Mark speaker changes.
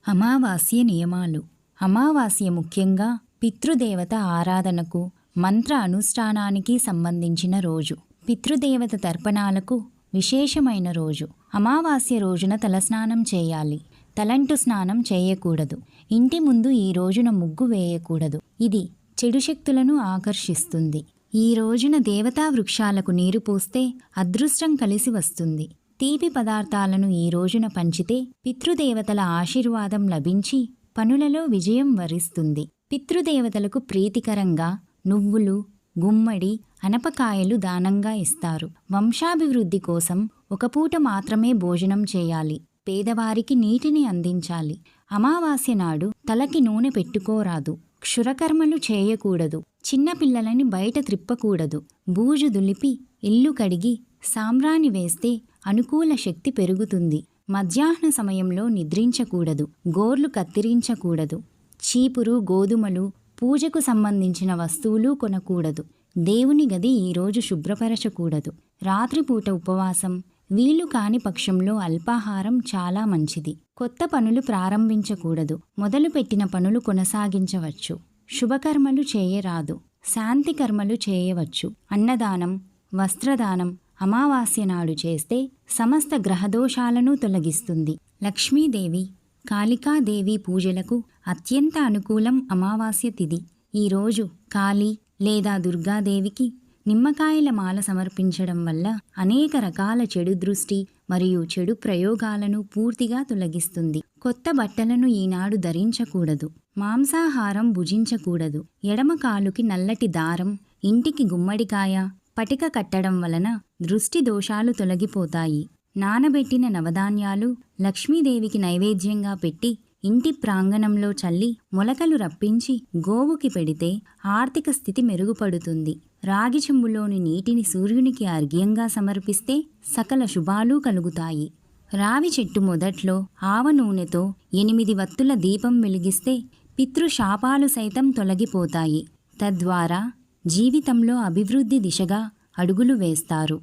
Speaker 1: అమావాస్య నియమాలు. అమావాస్య ముఖ్యంగా పితృదేవత ఆరాధనకు, మంత్ర అనుష్ఠానానికి సంబంధించిన రోజు. పితృదేవత తర్పణాలకు విశేషమైన రోజు. అమావాస్య రోజున తలస్నానం చేయాలి. తలంటు స్నానం చేయకూడదు. ఇంటి ముందు ఈ రోజున ముగ్గు వేయకూడదు. ఇది చెడు శక్తులను ఆకర్షిస్తుంది. ఈ రోజున దేవతా వృక్షాలకు నీరు పోస్తే అదృష్టం కలిసి వస్తుంది. తీపి పదార్థాలను ఈ రోజున పంచితే పితృదేవతల ఆశీర్వాదం లభించి పనులలో విజయం వరిస్తుంది. పితృదేవతలకు ప్రీతికరంగా నువ్వులు, గుమ్మడి, అనపకాయలు దానంగా ఇస్తారు. వంశాభివృద్ధి కోసం ఒక పూట మాత్రమే భోజనం చేయాలి. పేదవారికి నీటిని అందించాలి. అమావాస్య నాడు తలకి నూనె పెట్టుకోరాదు. క్షురకర్మలు చేయకూడదు. చిన్నపిల్లలని బయట త్రిప్పకూడదు. బూజు దులిపి ఇల్లు కడిగి సాంబ్రాణి వేస్తే అనుకూల శక్తి పెరుగుతుంది. మధ్యాహ్న సమయంలో నిద్రించకూడదు. గోర్లు కత్తిరించకూడదు. చీపురు, గోధుమలు, పూజకు సంబంధించిన వస్తువులు కొనకూడదు. దేవుని గది ఈరోజు శుభ్రపరచకూడదు. రాత్రిపూట ఉపవాసం, వీలు కాని పక్షంలో అల్పాహారం చాలా మంచిది. కొత్త పనులు ప్రారంభించకూడదు. మొదలుపెట్టిన పనులు కొనసాగించవచ్చు. శుభకర్మలు చేయరాదు. శాంతి కర్మలు చేయవచ్చు. అన్నదానం, వస్త్రదానం అమావాస్య నాడు చేస్తే సమస్త గ్రహదోషాలను తొలగిస్తుంది. లక్ష్మీదేవి, కాళికాదేవి పూజలకు అత్యంత అనుకూలం అమావాస్య తిథి. ఈరోజు కాళీ లేదా దుర్గాదేవికి నిమ్మకాయల మాల సమర్పించడం వల్ల అనేక రకాల చెడు దృష్టి మరియు చెడు ప్రయోగాలను పూర్తిగా తొలగిస్తుంది. కొత్త బట్టలను ఈనాడు ధరించకూడదు. మాంసాహారం భుజించకూడదు. ఎడమ కాలుకి నల్లటి దారం, ఇంటికి గుమ్మడికాయ, పటిక కట్టడం వలన దృష్టి దోషాలు తొలగిపోతాయి. నానబెట్టిన నవధాన్యాలు లక్ష్మీదేవికి నైవేద్యంగా పెట్టి ఇంటి ప్రాంగణంలో చల్లి మొలకలు రప్పించి గోవుకి పెడితే ఆర్థిక స్థితి మెరుగుపడుతుంది. రాగి చెంబులోని నీటిని సూర్యునికి అర్ఘ్యంగా సమర్పిస్తే సకల శుభాలు కలుగుతాయి. రావి చెట్టు మొదట్లో ఆవ నూనెతో 8 వత్తుల దీపం వెలిగిస్తే పితృశాపాలు సైతం తొలగిపోతాయి. తద్వారా జీవితంలో అభివృద్ధి దిశగా అడుగులు వేస్తారు.